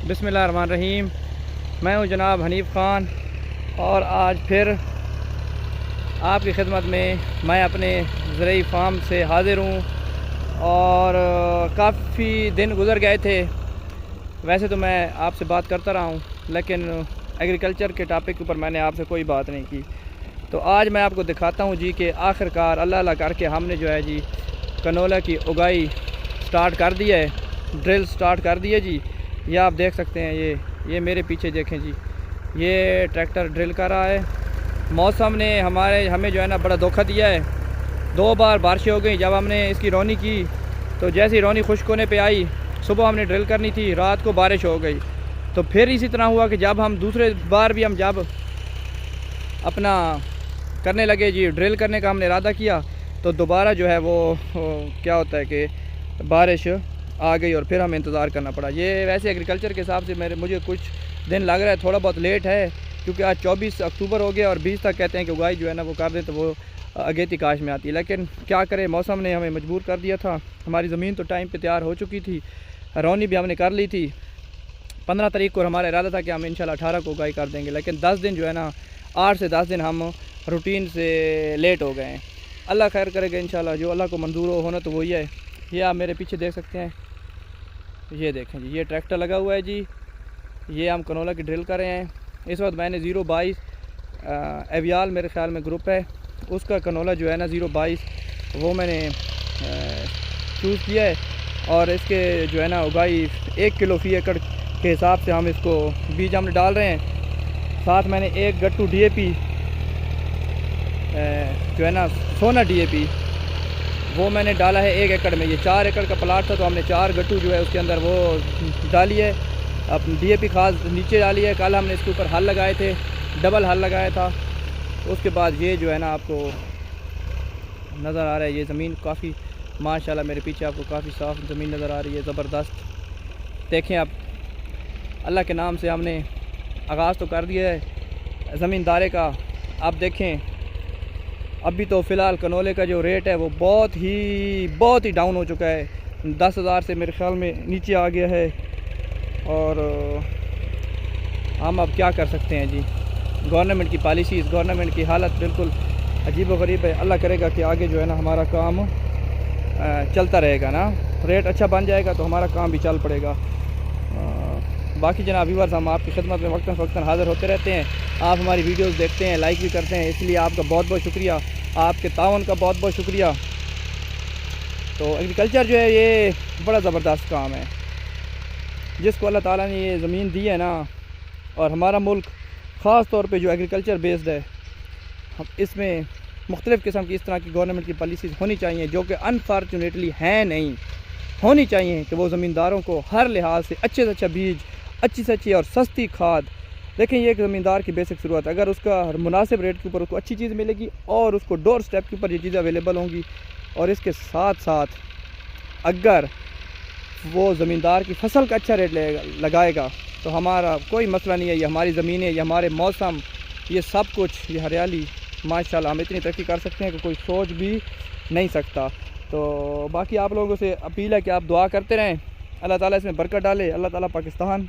बिस्मिल्लाहिर्रहमानिर्रहीम। मैं हूं जनाब हनीफ़ ख़ान और आज फिर आपकी खिदमत में मैं अपने ज़रूरी फार्म से हाज़िर हूं। और काफ़ी दिन गुज़र गए थे। वैसे तो मैं आपसे बात करता रहा हूं, लेकिन एग्रीकल्चर के टॉपिक के ऊपर मैंने आपसे कोई बात नहीं की। तो आज मैं आपको दिखाता हूं जी कि आखिरकार अल्लाह अल्लाह करके हमने जो है जी कनोला की उगाई स्टार्ट कर दी है, ड्रिल स्टार्ट कर दी है जी। ये आप देख सकते हैं, ये मेरे पीछे देखें जी, ये ट्रैक्टर ड्रिल कर रहा है। मौसम ने हमें जो है ना बड़ा धोखा दिया है। 2 बार बारिशें हो गई। जब हमने इसकी रौनी की तो जैसी रौनी खुश्क होने पे आई, सुबह हमने ड्रिल करनी थी, रात को बारिश हो गई। तो फिर इसी तरह हुआ कि जब हम दूसरे बार भी हम जब अपना करने लगे जी, ड्रिल करने का हमने इरादा किया, तो दोबारा जो है वो क्या होता है कि बारिश आ गई और फिर हमें इंतज़ार करना पड़ा। ये वैसे एग्रीकल्चर के हिसाब से मुझे कुछ दिन लग रहा है, थोड़ा बहुत लेट है, क्योंकि आज 24 अक्टूबर हो गया और 20 तक कहते हैं कि उगाई जो है ना वो कर दें तो वो अगेती काश में आती है। लेकिन क्या करें, मौसम ने हमें मजबूर कर दिया था। हमारी ज़मीन तो टाइम पे तैयार हो चुकी थी, रौनी भी हमने कर ली थी। 15 तारीख को हमारा इरादा था कि हम इंशाल्लाह 18 को उगाई कर देंगे, लेकिन 10 दिन जो है ना, 8 से 10 दिन हम रूटीन से लेट हो गए हैं। अल्लाह खैर करेगा इंशाल्लाह, जो अल्लाह को मंजूर हो होना तो वही है। ये आप मेरे पीछे देख सकते हैं, ये देखें जी, ये ट्रैक्टर लगा हुआ है जी। ये हम कनोला की ड्रिल कर रहे हैं। इस वक्त मैंने 022 एवियाल मेरे ख्याल में ग्रुप है, उसका कनोला जो है ना 022 वो मैंने चूज़ किया है। और इसके जो है ना उगाई 1 किलो फ़ी एकड़ के हिसाब से हम इसको बीज हमने डाल रहे हैं। साथ मैंने 1 गट्टू DAP जो है ना सोना DAP वो मैंने डाला है 1 एकड़ में। ये 4 एकड़ का प्लाट था, तो हमने 4 गट्टू जो है उसके अंदर वो डाली है। अब DAP खाद नीचे डाली है। कल हमने इसके ऊपर हल लगाए थे, डबल हल लगाया था। उसके बाद ये जो है ना आपको नज़र आ रहा है, ये ज़मीन काफ़ी माशाल्लाह मेरे पीछे आपको काफ़ी साफ़ ज़मीन नज़र आ रही है, ज़बरदस्त। देखें आप, अल्लाह के नाम से हमने आगाज़ तो कर दिया है ज़मींदारे का। आप देखें अभी तो फ़िलहाल कनोले का जो रेट है वो बहुत ही डाउन हो चुका है। 10,000 से मेरे ख्याल में नीचे आ गया है। और हम अब क्या कर सकते हैं जी, गवर्नमेंट की पॉलिसीज़, गवर्नमेंट की हालत बिल्कुल अजीब व गरीब है। अल्लाह करेगा कि आगे जो है ना हमारा काम चलता रहेगा ना, रेट अच्छा बन जाएगा तो हमारा काम भी चल पड़ेगा। बाकी जनाब व्यूअर्स, हम आपकी खिदमत में वक्तन फ़वक्तन हाज़िर होते रहते हैं। आप हमारी वीडियोस देखते हैं, लाइक भी करते हैं, इसलिए आपका बहुत बहुत शुक्रिया, आपके ताउन का बहुत बहुत शुक्रिया। तो एग्रीकल्चर जो है ये बड़ा ज़बरदस्त काम है, जिसको अल्लाह ताला ने ये ज़मीन दी है ना। और हमारा मुल्क ख़ास तौर पे जो एग्रीकल्चर बेस्ड है, हम इसमें मुख्तलिफ़ किस्म की इस तरह की गवर्नमेंट की पॉलिसीज़ होनी चाहिए, जो कि अनफॉर्चुनेटली हैं नहीं। होनी चाहिए कि वो ज़मींदारों को हर लिहाज से अच्छे अच्छा बीज, अच्छी से अच्छी और सस्ती खाद। देखें, ये एक ज़मींदार की बेसिक ज़रूरत है। अगर उसका मुनासिब रेट के ऊपर उसको अच्छी चीज़ मिलेगी और उसको डोर स्टेप के ऊपर ये चीज़ें अवेलेबल होंगी, और इसके साथ साथ अगर वो ज़मींदार की फसल का अच्छा रेट लगाएगा तो हमारा कोई मसला नहीं है। ये हमारी ज़मीनें, ये हमारे मौसम, ये सब कुछ, ये हरियाली, माशाल्लाह हम इतनी तरक्की कर सकते हैं कि कोई सोच भी नहीं सकता। तो बाकी आप लोगों से अपील है कि आप दुआ करते रहें, अल्लाह ताला इसमें बरकत डाले, अल्लाह ताला पाकिस्तान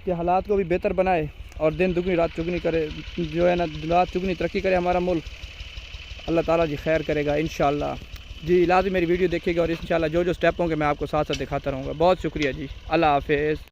के हालात को भी बेहतर बनाए और दिन दुगनी रात चुगनी करे, जो है ना रात चुगनी तरक्की करे हमारा मुल्क। अल्लाह ताला जी खैर करेगा इंशाल्लाह। जी लाज़िम मेरी वीडियो देखिएगा और इंशाल्लाह जो जो स्टेप होंगे मैं आपको साथ साथ दिखाता रहूँगा। बहुत शुक्रिया जी, अल्लाह हाफ़िज़।